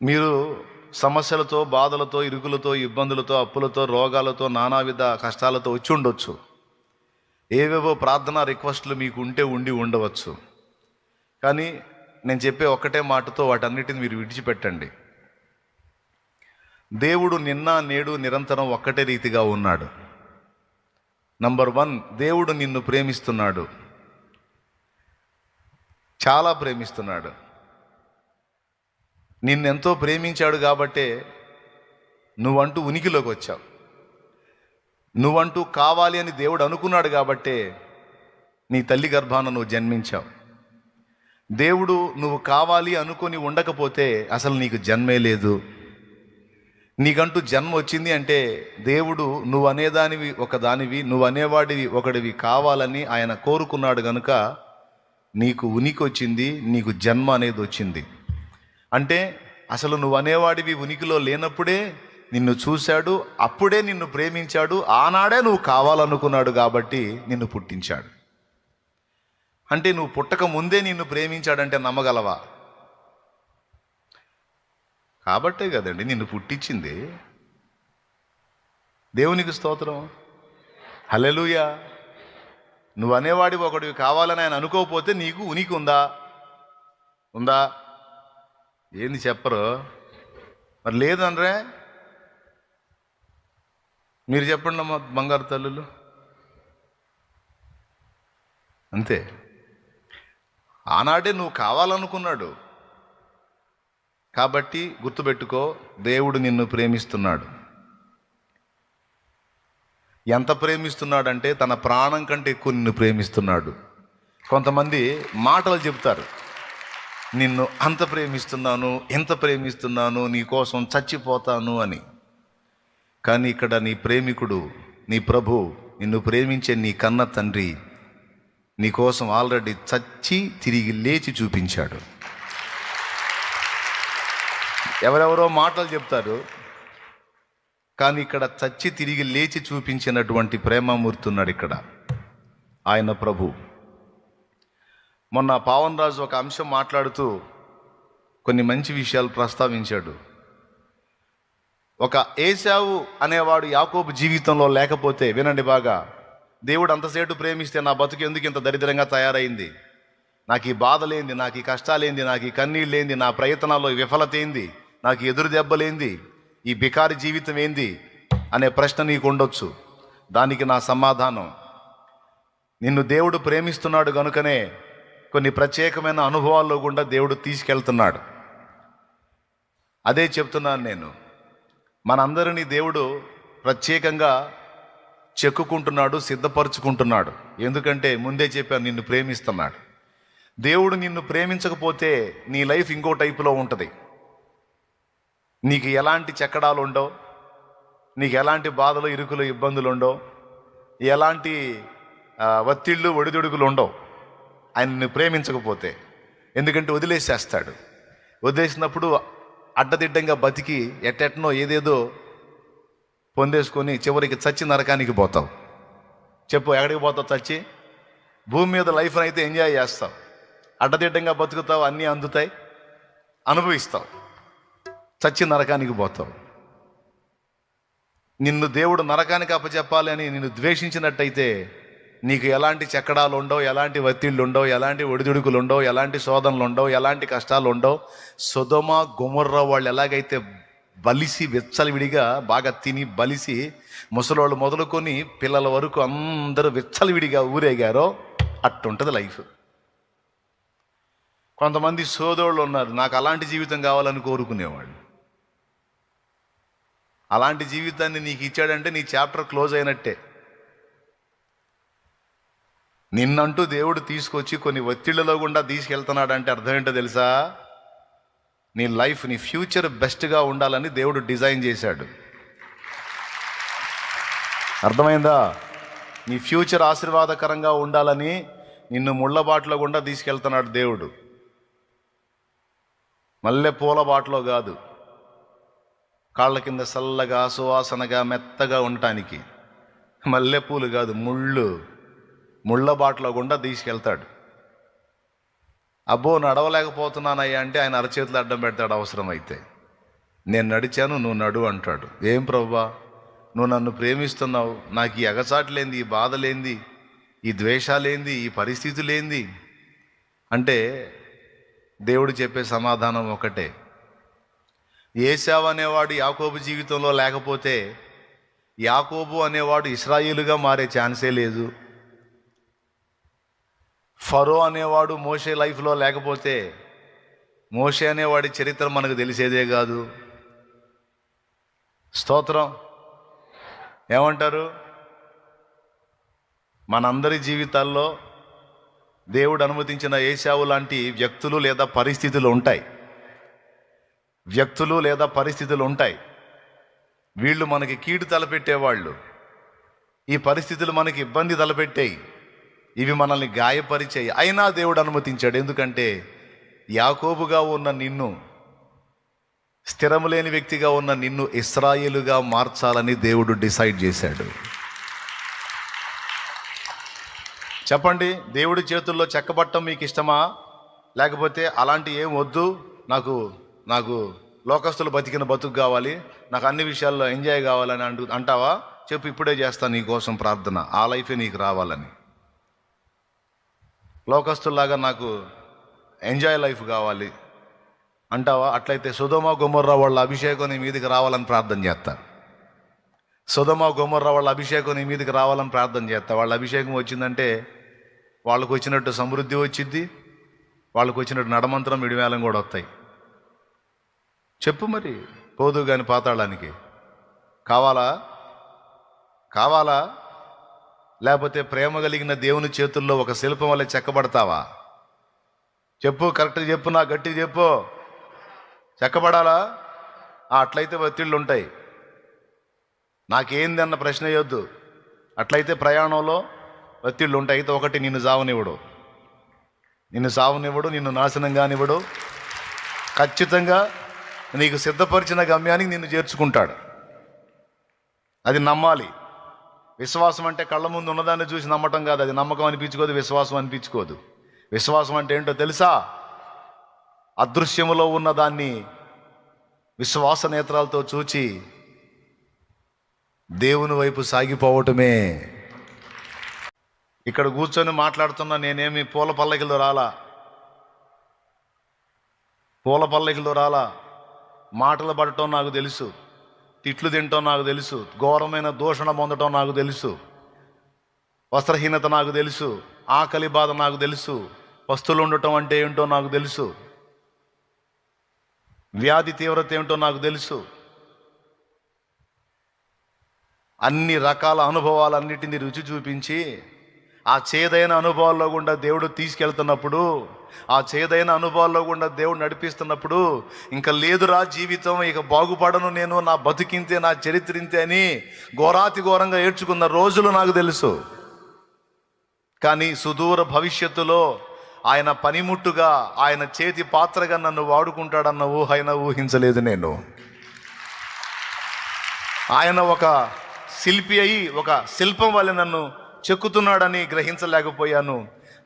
మీరు సమస్యలతో, బాధలతో, ఇరుకులతో, ఇబ్బందులతో, అప్పులతో, రోగాలతో, నానావిధ కష్టాలతో వచ్చి ఉండొచ్చు. ఏవేవో ప్రార్థనా రిక్వెస్ట్లు మీకు ఉండి ఉండవచ్చు. కానీ నేను చెప్పే ఒక్కటే మాటతో వాటన్నిటిని మీరు విడిచిపెట్టండి. దేవుడు నిన్న, నేడు, నిరంతరం ఒక్కటే రీతిగా ఉన్నాడు. నంబర్ 1, దేవుడు నిన్ను ప్రేమిస్తున్నాడు, చాలా ప్రేమిస్తున్నాడు. నిన్నెంతో ప్రేమించాడు కాబట్టే నువ్వంటూ ఉనికిలోకి వచ్చావు. నువ్వంటూ కావాలి అని దేవుడు అనుకున్నాడు కాబట్టే నీ తల్లి గర్భాన నువ్వు జన్మించావు. దేవుడు నువ్వు కావాలి అనుకొని ఉండకపోతే అసలు నీకు జన్మే లేదు. నీకంటూ జన్మ వచ్చింది అంటే దేవుడు నువ్వు అనేదానివి ఒకదానివి, నువ్వు అనేవాడివి ఒకడివి కావాలని ఆయన కోరుకున్నాడు గనుక నీకు ఉనికి వచ్చింది, నీకు జన్మ అనేది వచ్చింది. అంటే అసలు నువ్వు అనేవాడివి ఉనికిలో లేనప్పుడే నిన్ను చూశాడు, అప్పుడే నిన్ను ప్రేమించాడు, ఆనాడే నువ్వు కావాలనుకున్నాడు కాబట్టి నిన్ను పుట్టించాడు. అంటే నువ్వు పుట్టక ముందే నిన్ను ప్రేమించాడంటే నమ్మగలవా? కాబట్టే కదండి నిన్ను పుట్టించింది. దేవునికి స్తోత్రం, హల్లెలూయా. నువ్వు అనేవాడివి ఒకడివి కావాలని ఆయన అనుకోకపోతే నీకు ఉనికి ఉందా? ఏంది చెప్పరు? మరి లేదనరే? మీరు చెప్పండి అమ్మా బంగారు తల్లులు. అంతే, ఆనాడే నువ్వు కావాలనుకున్నాడు కాబట్టి గుర్తుపెట్టుకో, దేవుడు నిన్ను ప్రేమిస్తున్నాడు. ఎంత ప్రేమిస్తున్నాడంటే తన ప్రాణం కంటే ఎక్కువ నిన్ను ప్రేమిస్తున్నాడు. కొంతమంది మాటలు చెప్తారు, నిన్ను అంత ప్రేమిస్తున్నాను, ఎంత ప్రేమిస్తున్నాను, నీ కోసం చచ్చిపోతాను అని. కానీ ఇక్కడ నీ ప్రేమికుడు, నీ ప్రభు, నిన్ను ప్రేమించే నీ కన్న తండ్రి నీ కోసం ఆల్రెడీ చచ్చి తిరిగి లేచి చూపించాడు. ఎవరెవరో మాటలు చెప్తారు, కానీ ఇక్కడ చచ్చి తిరిగి లేచి చూపించినటువంటి ప్రేమమూర్తి ఉన్నాడు ఇక్కడ, ఆయన ప్రభు. మొన్న పావన్ రాజు ఒక అంశం మాట్లాడుతూ కొన్ని మంచి విషయాలు ప్రస్తావించాడు. ఒక ఏశావు అనేవాడు యాకోబు జీవితంలో లేకపోతే, వినండి బాగా, దేవుడు అంతసేటు ప్రేమిస్తే నా బతుకు ఎందుకు ఇంత దరిద్రంగా తయారైంది, నాకు ఈ బాధలేంది, నాకు ఈ కష్టాలేంది, నాకు ఈ కన్నీళ్ళేంది, నా ప్రయత్నాల్లో విఫలత ఏంది, నాకు ఎదురు దెబ్బలేంది, ఈ బికారి జీవితం ఏంది అనే ప్రశ్న నీకు ఉండొచ్చు. దానికి నా సమాధానం, నిన్ను దేవుడు ప్రేమిస్తున్నాడు కనుకనే కొన్ని ప్రత్యేకమైన అనుభవాల్లో గుండా దేవుడు తీసుకెళ్తున్నాడు. అదే చెప్తున్నాను నేను. మనందరినీ దేవుడు ప్రత్యేకంగా చెక్కుకుంటున్నాడు, సిద్ధపరచుకుంటున్నాడు. ఎందుకంటే ముందే చెప్పాను, నిన్ను ప్రేమిస్తున్నాడు. దేవుడు నిన్ను ప్రేమించకపోతే నీ లైఫ్ ఇంకో టైపులో ఉంటుంది. నీకు ఎలాంటి చెక్కడాలు ఉండవు, నీకు ఎలాంటి బాధలు, ఇరుకులు, ఇబ్బందులు ఉండవు, ఎలాంటి ఒత్తిళ్ళు, ఒడిదుడుకులు ఉండవు ఆయన నిన్ను ప్రేమించకపోతే. ఎందుకంటే వదిలేసేస్తాడు. వదిలేసినప్పుడు అడ్డదిడ్డంగా బతికి ఎట్టెట్నో ఏదేదో పొందేసుకొని చివరికి చచ్చి నరకానికి పోతావు. చెప్పు, ఎక్కడికి పోతావు? చచ్చి భూమి మీద లైఫ్ని అయితే ఎంజాయ్ చేస్తావు, అడ్డదిడ్డంగా బతుకుతావు, అన్నీ అందుతాయి, అనుభవిస్తావు, చచ్చి నరకానికి పోతావు. నిన్ను దేవుడు నరకానికి అప్పచెప్పాలి అని నిన్ను ద్వేషించినట్టయితే నీకు ఎలాంటి చెక్కడాలు ఉండవు, ఎలాంటి ఒత్తిళ్ళు ఉండవు, ఎలాంటి ఒడిదుడుకులు ఉండవు, ఎలాంటి శోధనలు ఉండవు, ఎలాంటి కష్టాలు ఉండవు. సొదొమ గొమొర్రా వాళ్ళు ఎలాగైతే బలిసి విచ్చలవిడిగా బాగా తిని బలిసి ముసలోళ్ళు మొదలుకొని పిల్లల వరకు అందరూ విచ్చలవిడిగా ఊరేగారో అట్టుంటుంది లైఫ్. కొంతమంది సోదరులు ఉన్నారు, నాకు అలాంటి జీవితం కావాలని కోరుకునేవాళ్ళు. అలాంటి జీవితాన్ని నీకు ఇచ్చాడంటే నీ చాప్టర్ క్లోజ్ అయినట్టే. నిన్నంటూ దేవుడు తీసుకొచ్చి కొన్ని ఒత్తిళ్లలో గుండా తీసుకెళ్తున్నాడంటే అర్థం ఏంటో తెలుసా? నీ లైఫ్, నీ ఫ్యూచర్ బెస్ట్గా ఉండాలని దేవుడు డిజైన్ చేశాడు. అర్థమైందా? నీ ఫ్యూచర్ ఆశీర్వాదకరంగా ఉండాలని నిన్ను ముళ్ళ బాటలో గుండా తీసుకెళ్తున్నాడు దేవుడు. మల్లె పూల బాటలో కాదు, కాళ్ళ కింద చల్లగా సువాసనగా మెత్తగా ఉండటానికి. మల్లెపూలు కాదు, ముళ్ళ బాటలో గుండా తీసుకెళ్తాడు. అబ్బో నడవలేకపోతున్నానయ్యా అంటే ఆయన అరచేతులు అడ్డం పెడతాడు అవసరమైతే. నేను నడిచాను, నువ్వు నడు అంటాడు. ఏం ప్రభువా, నువ్వు నన్ను ప్రేమిస్తున్నావు, నాకు ఈ ఎగసాట్లేంది, ఈ బాధలేంది, ఈ ద్వేషాలేంది, ఈ పరిస్థితులేంది అంటే దేవుడు చెప్పే సమాధానం ఒకటే. ఏశావు అనేవాడు యాకోబు జీవితంలో లేకపోతే యాకోబు అనేవాడు ఇశ్రాయేలుగా మారే ఛాన్సే లేదు. ఫరో అనేవాడు మోషే లైఫ్లో లేకపోతే మోషే అనేవాడి చరిత్ర మనకు తెలిసేదే కాదు. స్తోత్రం. ఏమంటారు? మనందరి జీవితాల్లో దేవుడు అనుమతించిన ఏశావు లాంటి వ్యక్తులు లేదా పరిస్థితులు ఉంటాయి. వీళ్ళు మనకి కీడు తలపెట్టేవాళ్ళు. ఈ పరిస్థితులు మనకి ఇబ్బంది తలపెట్టాయి, ఇవి మనల్ని గాయపరిచాయి. అయినా దేవుడు అనుమతించాడు. ఎందుకంటే యాకోబుగా ఉన్న నిన్ను, స్థిరము లేని వ్యక్తిగా ఉన్న నిన్ను ఇశ్రాయేలుగా మార్చాలని దేవుడు డిసైడ్ చేశాడు. చెప్పండి, దేవుడి చేతుల్లో చెక్కబట్టం మీకు ఇష్టమా? లేకపోతే అలాంటి ఏం వద్దు, నాకు లోకస్తులు బతికిన బతుకు కావాలి, నాకు అన్ని విషయాల్లో ఎంజాయ్ కావాలని అంటావా? చెప్పు, ఇప్పుడే చేస్తాను నీ కోసం ప్రార్థన, ఆ లైఫే నీకు రావాలని. లోకస్తుల్లాగా నాకు ఎంజాయ్ లైఫ్ కావాలి అంటావా? అట్లయితే సొదొమ గొమొర్రా వాళ్ళ అభిషేకం నీ మీదకి రావాలని ప్రార్థన చేస్తా. వాళ్ళ అభిషేకం వచ్చిందంటే వాళ్ళకు వచ్చినట్టు సమృద్ధి వచ్చింది, వాళ్ళకు వచ్చినట్టు నడమంత్రం విడివేలం కూడా వస్తాయి. చెప్పు మరి, పోదు కానీ పాతాళానికి కావాలా? లేకపోతే ప్రేమ కలిగిన దేవుని చేతుల్లో ఒక శిల్పం వల్ల చెక్కబడతావా? చెప్పు, కరెక్ట్గా చెప్పు, నా గట్టిగా చెప్పు. చెక్కబడాలా? అట్లయితే ఒత్తిళ్ళు ఉంటాయి. నాకేంది అన్న ప్రశ్న వేయొద్దు. అట్లయితే ప్రయాణంలో ఒత్తిళ్ళు ఉంటాయి. అయితే ఒకటి, నిన్ను సావనివ్వడు, నిన్ను నాశనం కానివ్వడు. ఖచ్చితంగా నీకు సిద్ధపరిచిన గమ్యానికి నిన్ను చేర్చుకుంటాడు. అది నమ్మాలి. విశ్వాసం అంటే కళ్ళ ముందు ఉన్నదాన్ని చూసి నమ్మటం కాదు. అది నమ్మకం అనిపించుకోదు, విశ్వాసం అనిపించుకోదు. విశ్వాసం అంటే ఏంటో తెలుసా? అదృశ్యములో ఉన్నదాన్ని విశ్వాస నేత్రాలతో చూచి దేవుని వైపు సాగిపోవటమే. ఇక్కడ కూర్చొని మాట్లాడుతున్నా నేనేమి పూల పల్లకిలో రాలా. మాటలు పడటం నాకు తెలుసు, తిట్లు తినటం నాకు తెలుసు, ఘోరమైన దూషణ పొందటం నాకు తెలుసు, వస్త్రహీనత నాకు తెలుసు, ఆకలి బాధ నాకు తెలుసు, పస్తులు ఉండటం అంటే ఏంటో నాకు తెలుసు, వ్యాధి తీవ్రత ఏమిటో నాకు తెలుసు. అన్ని రకాల అనుభవాలన్నిటినీ రుచి చూపించి ఆ చేదైన అనుభవాల్లో గుండా దేవుడు తీసుకెళ్తున్నప్పుడు, ఆ చేదైన అనుభవాల్లో గుండా దేవుడు నడిపిస్తున్నప్పుడు ఇంకా లేదురా జీవితం, ఇక బాగుపడను నేను, నా బతుకింతే, నా చరిత్రింతే అని ఘోరాతి ఘోరంగా ఏడ్చుకున్న రోజులు నాకు తెలుసు. కానీ సుదూర భవిష్యత్తులో ఆయన పనిముట్టుగా, ఆయన చేతి పాత్రగా నన్ను వాడుకుంటాడన్న ఊహైనా ఊహించలేదు నేను. ఆయన ఒక శిల్పి అయి ఒక శిల్పం వల్ల నన్ను చెక్కుతున్నాడని గ్రహించలేకపోయాను.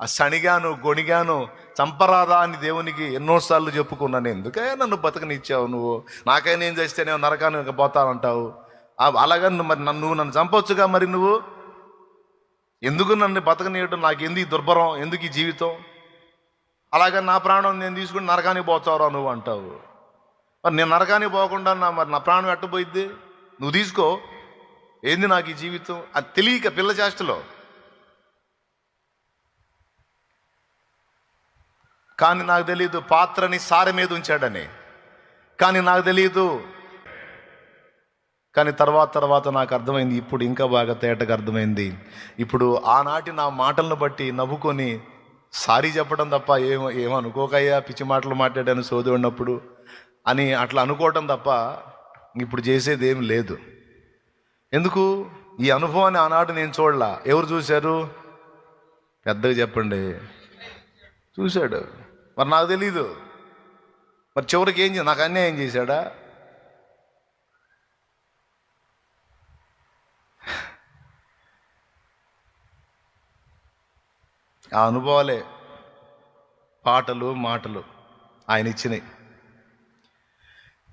ఆ సణిగాను, గొణిగాను, చంపరాదా అని దేవునికి ఎన్నోసార్లు చెప్పుకున్నాను. ఎందుకే నన్ను బతకనిచ్చావు నువ్వు, నాకైనా ఏం చేస్తేనే నరకానికి పోతానంటావు. అలాగా మరి నన్ను చంపొచ్చుగా, మరి నువ్వు ఎందుకు నన్ను బతకనీయటం? నాకెందుకు ఈ దుర్భరం, ఎందుకు ఈ జీవితం? అలాగే నా ప్రాణం నేను తీసుకుని నరకానికి పోతావురా నువ్వు అంటావు. మరి నేను నరకానికి పోకుండా మరి నా ప్రాణం ఎట్టబోయిద్ది? నువ్వు తీసుకో, ఏంది నాకు ఈ జీవితం? అది తెలియక పిల్ల చేష్టలో. కానీ నాకు తెలియదు పాత్రని సారె మీద ఉంచాడని. కానీ నాకు తెలియదు. కానీ తర్వాత నాకు అర్థమైంది, ఇప్పుడు ఇంకా బాగా తేటగా అర్థమైంది. ఇప్పుడు ఆనాటి నా మాటలను బట్టి నవ్వుకొని సారీ చెప్పడం తప్ప ఏమనుకోకయ్యా, పిచ్చి మాటలు మాట్లాడాను సోది ఉన్నప్పుడు అని అట్లా అనుకోవటం తప్ప ఇప్పుడు చేసేది ఏం లేదు. ఎందుకు? ఈ అనుభవాన్ని ఆనాడు నేను చూడలా. ఎవరు చూశారు? పెద్దగా చెప్పండి. చూశాడు. మరి నాకు తెలీదు. మరి చివరికి ఏం నాకు అన్యాయం చేశాడా? ఆ అనుభవాలే పాటలు, మాటలు ఆయన ఇచ్చినాయి.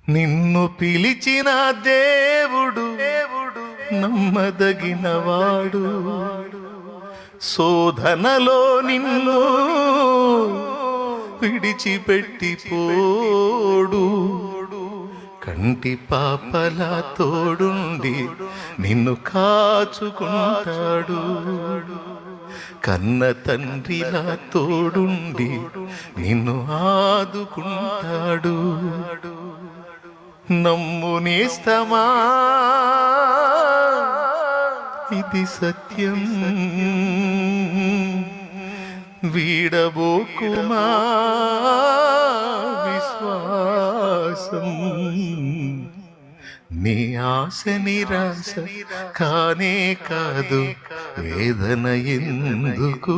నిన్ను పిలిచిన దేవుడు నమ్మదగినవాడు, శోధనలో నిన్ను విడిచిపెట్టి పోడు. కంటి పాపలా తోడుండి నిన్ను కాచుకుంటాడు, కన్న తండ్రిలా తోడుండి నిన్ను ఆదుకుంటాడు. నమ్ము నేస్తమా, ఇది సత్యం, వీడబోకుమా విశ్వాసం. నీ ఆశ నిరాశ కానే కాదు, వేదన ఎందుకు?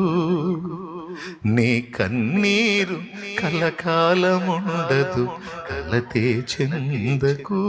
నీ కన్నీరు కలకాలముండదు, కలతే చెందకు.